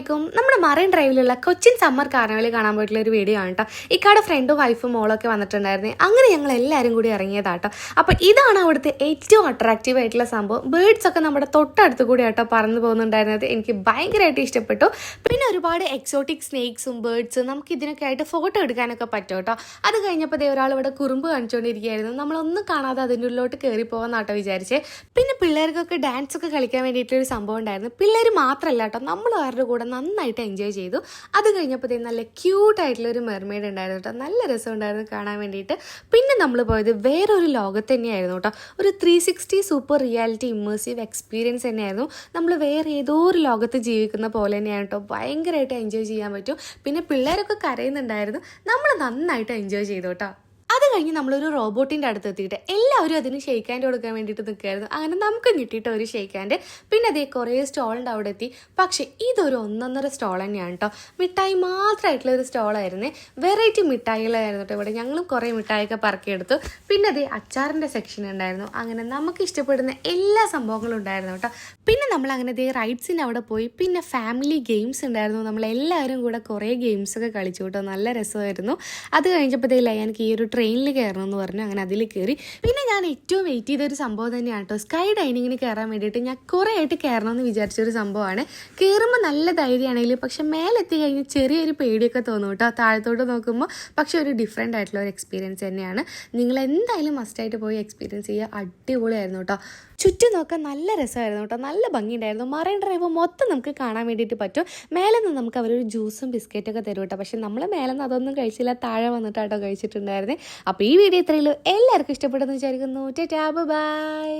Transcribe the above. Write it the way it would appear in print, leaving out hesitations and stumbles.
അസ്സലാമലൈക്കും. നമ്മുടെ marine ഡ്രൈവിലുള്ള Cochin summer കാർണിവലിൽ കാണാൻ പോയിട്ടുള്ള ഒരു വീഡിയോ ആണ് കേട്ടോ. ഇക്കാടെ ഫ്രണ്ടും വൈഫും മോളൊക്കെ വന്നിട്ടുണ്ടായിരുന്നു. അങ്ങനെ ഞങ്ങൾ എല്ലാവരും കൂടി ഇറങ്ങിയതാട്ടോ. അപ്പോൾ ഇതാണ് അവിടുത്തെ ഏറ്റവും അട്രാക്റ്റീവ് ആയിട്ടുള്ള സംഭവം. ബേർഡ്സ് ഒക്കെ നമ്മുടെ തൊട്ടടുത്ത് കൂടി ആട്ടോ പറന്നു പോകുന്നുണ്ടായിരുന്നത്. എനിക്ക് ഭയങ്കരമായിട്ട് ഇഷ്ടപ്പെട്ടു. പിന്നെ ഒരുപാട് എക്സോട്ടിക് സ്നേക്സും ബേർഡ്സും നമുക്ക് ഇതിനൊക്കെ ആയിട്ട് ഫോട്ടോ എടുക്കാനൊക്കെ പറ്റും കേട്ടോ. അത് കഴിഞ്ഞപ്പോൾ ഒരാൾ ഇവിടെ കുറുമ്പ് കാണിച്ചുകൊണ്ടിരിക്കുകയായിരുന്നു. നമ്മളൊന്നും കാണാതെ അതിൻ്റെ ഉള്ളിലോട്ട് കയറി പോകാമെന്നാട്ടോ വിചാരിച്ചേ. പിന്നെ പിള്ളേർക്കൊക്കെ ഡാൻസ് ഒക്കെ കളിക്കാൻ വേണ്ടിയിട്ടൊരു സംഭവം ഉണ്ടായിരുന്നു. പിള്ളേർ മാത്രമല്ല കേട്ടോ, നമ്മൾ അവരുടെ കൂടെ നന്നായിട്ട് എൻജോയ് ചെയ്തു. അത് കഴിഞ്ഞപ്പോഴത്തേക്കും നല്ല ക്യൂട്ടായിട്ടുള്ളൊരു മെർമെയ്ഡ് ഉണ്ടായിരുന്നു കേട്ടോ. നല്ല രസമുണ്ടായിരുന്നു കാണാൻ വേണ്ടിയിട്ട്. പിന്നെ നമ്മൾ പോയത് വേറൊരു ലോകത്ത് തന്നെയായിരുന്നു കേട്ടോ. ഒരു 360 സൂപ്പർ റിയാലിറ്റി ഇമ്മേഴ്സീവ് എക്സ്പീരിയൻസ് തന്നെയായിരുന്നു. നമ്മൾ വേറെ ഏതോ ഒരു ലോകത്ത് ജീവിക്കുന്ന പോലെ തന്നെയാണ് കേട്ടോ. ഭയങ്കരമായിട്ട് എൻജോയ് ചെയ്യാൻ പറ്റും. പിന്നെ പിള്ളേരൊക്കെ കരയുന്നുണ്ടായിരുന്നു. നമ്മൾ നന്നായിട്ട് എൻജോയ് ചെയ്തു കേട്ടോ. അത് കഴിഞ്ഞ് നമ്മളൊരു റോബോട്ടിൻ്റെ അടുത്ത് എത്തിയിട്ട് എല്ലാവരും അതിന് ഷെയ്ക്ക് ഹാൻഡ് കൊടുക്കാൻ വേണ്ടിയിട്ട് നിൽക്കുകയായിരുന്നു. അങ്ങനെ നമുക്ക് കിട്ടിയിട്ട് ഒരു ഷെയ്ക്ക് ഹാൻഡ്. പിന്നെ അതേ കുറേ സ്റ്റോളിൻ്റെ അവിടെ എത്തി. പക്ഷേ ഇതൊരു ഒന്നൊന്നര സ്റ്റോൾ തന്നെയാണ് കേട്ടോ. മിഠായി മാത്രമായിട്ടുള്ള ഒരു സ്റ്റോളായിരുന്നേ. വെറൈറ്റി മിഠായികളായിരുന്നു കേട്ടോ ഇവിടെ. ഞങ്ങളും കുറേ മിഠായിയൊക്കെ പറക്കിയെടുത്തു. പിന്നെ അതേ അച്ചാറിൻ്റെ സെക്ഷൻ ഉണ്ടായിരുന്നു. അങ്ങനെ നമുക്ക് ഇഷ്ടപ്പെടുന്ന എല്ലാ സംഭവങ്ങളും ഉണ്ടായിരുന്നു കേട്ടോ. പിന്നെ നമ്മൾ അങ്ങനെ അതേ റൈഡ്സിൻ്റെ അവിടെ പോയി. പിന്നെ ഫാമിലി ഗെയിംസ് ഉണ്ടായിരുന്നു. നമ്മളെല്ലാവരും കൂടെ കുറേ ഗെയിംസൊക്കെ കളിച്ചു കേട്ടോ. നല്ല രസമായിരുന്നു. അത് കഴിഞ്ഞപ്പോഴത്തേക്കില്ല എനിക്ക് ഈ ഒരു ട്രെയിനിൽ കയറണം എന്ന് പറഞ്ഞു. അങ്ങനെ അതിൽ കയറി. പിന്നെ ഞാൻ ഏറ്റവും വെയിറ്റ് ചെയ്തൊരു സംഭവം തന്നെയാണ് കേട്ടോ. സ്കൈ ഡൈനിങ്ങിന് കയറാൻ വേണ്ടിയിട്ട് ഞാൻ കുറേ ആയിട്ട് കയറണമെന്ന് വിചാരിച്ചൊരു സംഭവമാണ്. കയറുമ്പോൾ നല്ല ധൈര്യമാണെങ്കിലും പക്ഷെ മേലെത്തി കഴിഞ്ഞ് ചെറിയൊരു പേടിയൊക്കെ തോന്നും കേട്ടോ താഴത്തോട്ട് നോക്കുമ്പോൾ. പക്ഷെ ഒരു ഡിഫറെൻ്റ് ആയിട്ടുള്ള ഒരു എക്സ്പീരിയൻസ് തന്നെയാണ്. നിങ്ങൾ എന്തായാലും മസ്റ്റായിട്ട് പോയി എക്സ്പീരിയൻസ് ചെയ്യുക. അടിപൊളിയായിരുന്നു കേട്ടോ. ചുറ്റും നോക്കാൻ നല്ല രസമായിരുന്നു കേട്ടോ. നല്ല ഭംഗിയുണ്ടായിരുന്നു. മറൈൻ ഡ്രൈവ് മൊത്തം നമുക്ക് കാണാൻ വേണ്ടിയിട്ട് പറ്റും. മേലെ നിന്ന് നമുക്ക് അവരൊരു ജ്യൂസും ബിസ്ക്കറ്റൊക്കെ തരും കേട്ടോ. പക്ഷെ നമ്മൾ മേലെ നിന്ന് അതൊന്നും കഴിച്ചില്ല. താഴെ വന്നിട്ടാട്ടോ കഴിച്ചിട്ടുണ്ടായിരുന്നത്. അപ്പോൾ ഈ വീഡിയോ ഇത്രയുള്ളൂ. എല്ലാവർക്കും ഇഷ്ടപ്പെട്ടെന്ന് വിചാരിക്കുന്നു. Tata bye.